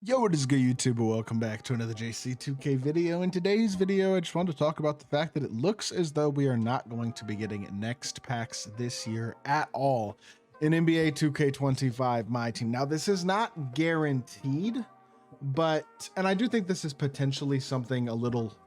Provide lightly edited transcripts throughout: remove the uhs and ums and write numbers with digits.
Yo, what is good, YouTube? Welcome back to another JC2K video. In today's video, I just wanted to talk about the fact that it looks as though we are not going to be getting next packs this year at all in NBA 2K25 My Team. Now, this is not guaranteed, and I do think this is potentially something a little,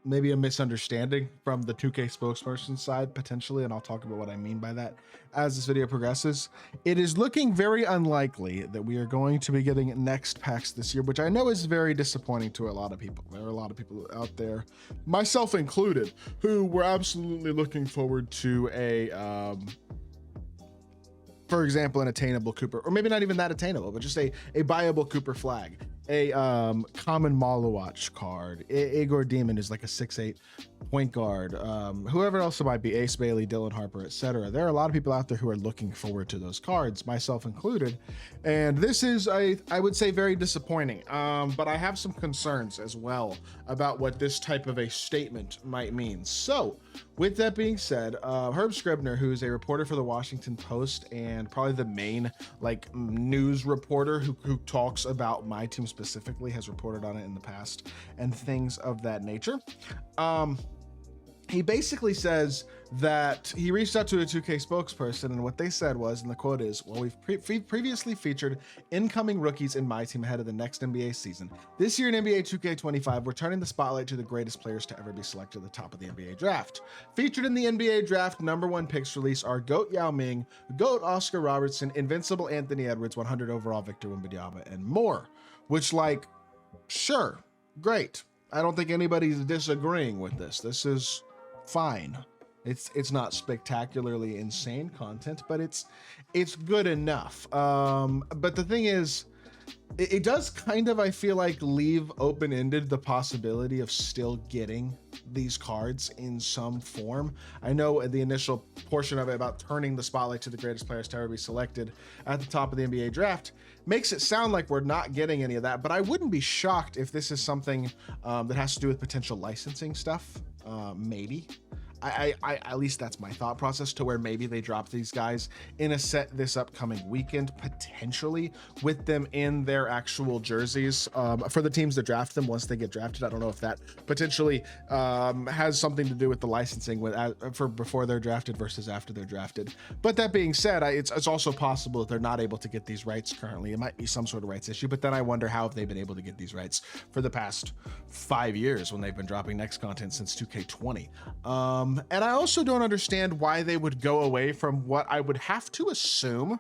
maybe a misunderstanding from the 2K spokesperson side, potentially, and I'll talk about what I mean by that as this video progresses. It is looking very unlikely that we are going to be getting next packs this year, which I know is very disappointing to a lot of people. There are a lot of people out there, myself included, who were absolutely looking forward to for example, an attainable Cooper, or maybe not even that attainable, but just a buyable Cooper flag, a common Malawatch card. Igor Demon is like a 6'8" point guard. Whoever else it might be, Ace Bailey, Dylan Harper, etc. There are a lot of people out there who are looking forward to those cards, myself included. And this is, I would say, very disappointing. But I have some concerns as well about what this type of a statement might mean. So with that being said, Herb Scribner, who's a reporter for the Washington Post and probably the main news reporter who talks about My Team specifically, has reported on it in the past and things of that nature. He basically says that he reached out to a 2K spokesperson, and what they said was, and the quote is, "Well, we've previously featured incoming rookies in My Team ahead of the next NBA season. This year in NBA 2K25, we're turning the spotlight to the greatest players to ever be selected at the top of the NBA draft. Featured in the NBA draft #1 picks release are GOAT Yao Ming, GOAT Oscar Robertson, Invincible Anthony Edwards, 100 overall Victor Wembanyama, and more." Which, sure, great. I don't think anybody's disagreeing with this. This is fine. It's not spectacularly insane content, but it's good enough. But the thing is, it does kind of, I feel like, leave open-ended the possibility of still getting these cards in some form. I know the initial portion of it about turning the spotlight to the greatest players to ever be selected at the top of the NBA draft makes it sound like we're not getting any of that, but I wouldn't be shocked if this is something that has to do with potential licensing stuff. Maybe. I at least that's my thought process, to where maybe they drop these guys in a set this upcoming weekend, potentially with them in their actual jerseys for the teams that draft them once they get drafted. I don't know if that potentially has something to do with the licensing for before they're drafted versus after they're drafted. But that being said, it's also possible that they're not able to get these rights currently. It might be some sort of rights issue, but then I wonder how have they been able to get these rights for the past 5 years when they've been dropping next content since 2K20. And I also don't understand why they would go away from what I would have to assume,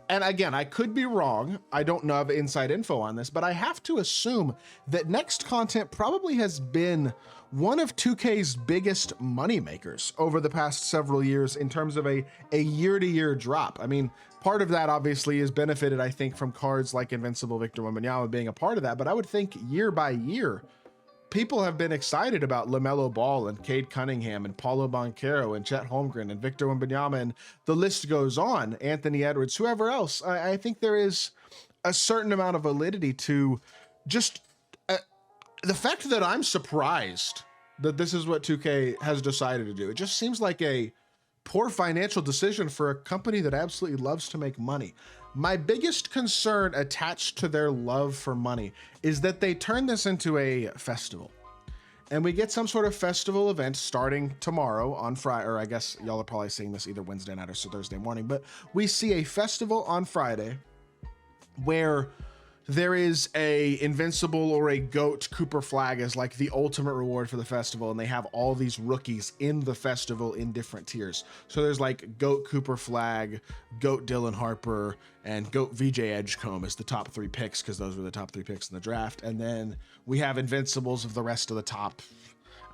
and again, I could be wrong, I don't know of inside info on this, but I have to assume that next content probably has been one of 2K's biggest money makers over the past several years in terms of a year-to-year drop. I mean, part of that obviously is benefited, I think, from cards like Invincible Victor Wembanyama being a part of that, but I would think year by year, people have been excited about LaMelo Ball and Cade Cunningham and Paulo Banchero and Chet Holmgren and Victor Wembanyama, and the list goes on, Anthony Edwards, whoever else. I think there is a certain amount of validity to just the fact that I'm surprised that this is what 2K has decided to do. It just seems like a poor financial decision for a company that absolutely loves to make money. My biggest concern attached to their love for money is that they turn this into a festival, and we get some sort of festival event starting tomorrow on Friday, or I guess y'all are probably seeing this either Wednesday night or Thursday morning, but we see a festival on Friday where there is a Invincible or a GOAT Cooper flag as like the ultimate reward for the festival, and they have all these rookies in the festival in different tiers. So there's like GOAT Cooper flag, GOAT Dylan Harper, and GOAT VJ Edgecombe as the top 3 picks, because those were the top 3 picks in the draft. And then we have Invincibles of the rest of the top,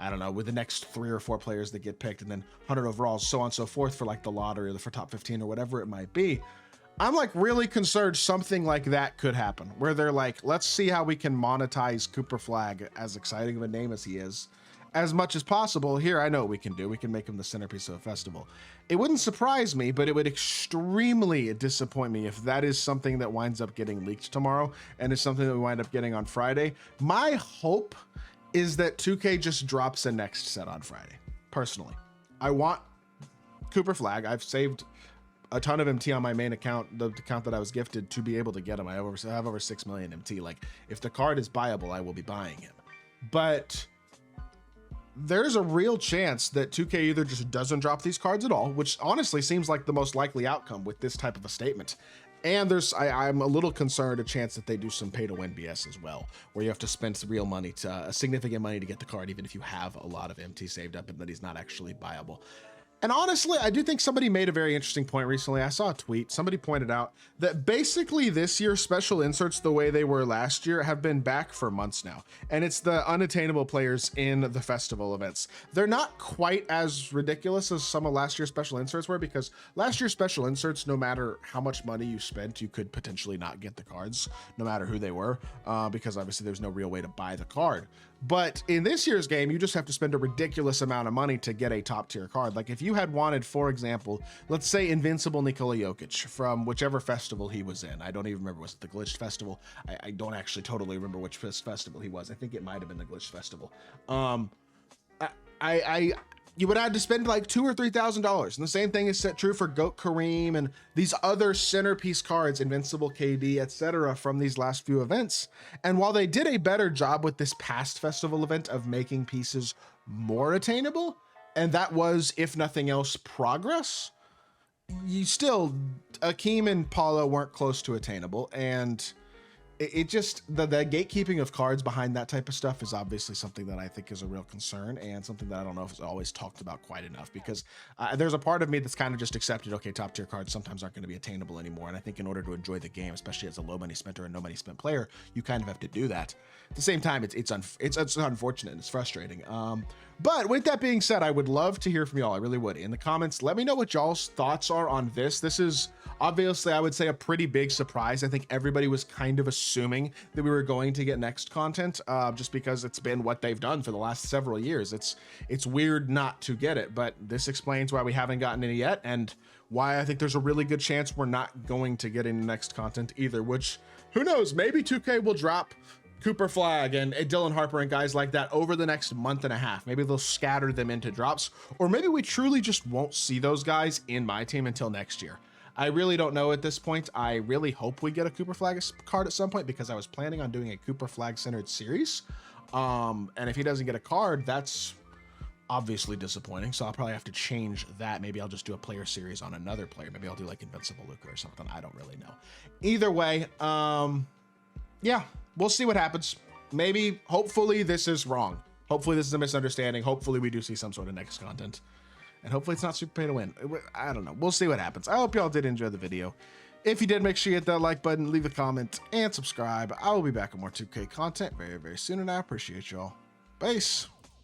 I don't know, with the next 3 or 4 players that get picked, and then 100 overalls, so on and so forth for like the lottery or for top 15 or whatever it might be. I'm like really concerned something like that could happen, where they're like, let's see how we can monetize Cooper Flag, as exciting of a name as he is, as much as possible. Here, I know what we can do. We can make him the centerpiece of a festival. It wouldn't surprise me, but it would extremely disappoint me if that is something that winds up getting leaked tomorrow and is something that we wind up getting on Friday. My hope is that 2K just drops a next set on Friday. Personally, I want Cooper Flag. I've saved a ton of MT on my main account, the account that I was gifted, to be able to get him. I have over 6 million MT. Like, if the card is buyable, I will be buying him. But there's a real chance that 2K either just doesn't drop these cards at all, which honestly seems like the most likely outcome with this type of a statement. And I'm a little concerned a chance that they do some pay to win BS as well, where you have to spend some real money, significant money to get the card, even if you have a lot of MT saved up and that he's not actually buyable. And honestly, I do think somebody made a very interesting point recently. I saw a tweet. Somebody pointed out that basically this year's special inserts, the way they were last year, have been back for months now. And it's the unattainable players in the festival events. They're not quite as ridiculous as some of last year's special inserts were, because last year's special inserts, no matter how much money you spent, you could potentially not get the cards, no matter who they were, because obviously there's no real way to buy the card. But in this year's game, you just have to spend a ridiculous amount of money to get a top tier card. Like if you had wanted, for example, let's say Invincible Nikola Jokic from whichever festival he was in. I don't even remember, was it the Glitched Festival? I don't actually totally remember which festival he was. I think it might have been the Glitched Festival. You would have to spend like $2,000 or $3,000. And the same thing is set true for Goat Kareem and these other centerpiece cards, Invincible KD, etc., from these last few events. And while they did a better job with this past festival event of making pieces more attainable, and that was, if nothing else, progress, you still, Akeem and Paulo weren't close to attainable. And it just, the gatekeeping of cards behind that type of stuff is obviously something that I think is a real concern, and something that I don't know if it's always talked about quite enough, because there's a part of me that's kind of just accepted, okay, top tier cards sometimes aren't going to be attainable anymore. And I think in order to enjoy the game, especially as a low money spender and no money spent player, you kind of have to do that. At the same time, it's unfortunate and it's frustrating. But with that being said, I would love to hear from y'all. I really would. In the comments, let me know what y'all's thoughts are on this. This is obviously, I would say, a pretty big surprise. I think everybody was kind of assuming that we were going to get next content, just because it's been what they've done for the last several years. It's weird not to get it, but this explains why we haven't gotten any yet, and why I think there's a really good chance we're not going to get any next content either, which, who knows, maybe 2K will drop Cooper Flag and Dylan Harper and guys like that over the next month and a half. Maybe they'll scatter them into drops, or maybe we truly just won't see those guys in MyTeam until next year. I really don't know at this point. I really hope we get a Cooper Flag card at some point, because I was planning on doing a Cooper Flag centered series. And if he doesn't get a card, that's obviously disappointing. So I'll probably have to change that. Maybe I'll just do a player series on another player. Maybe I'll do like Invincible Luka or something. I don't really know. Either way, yeah, we'll see what happens. Maybe, hopefully this is wrong. Hopefully this is a misunderstanding. Hopefully we do see some sort of next content. And hopefully it's not super pay to win. I don't know. We'll see what happens. I hope y'all did enjoy the video. If you did, make sure you hit that like button, leave a comment, and subscribe. I will be back with more 2K content very, very soon, and I appreciate y'all. Peace.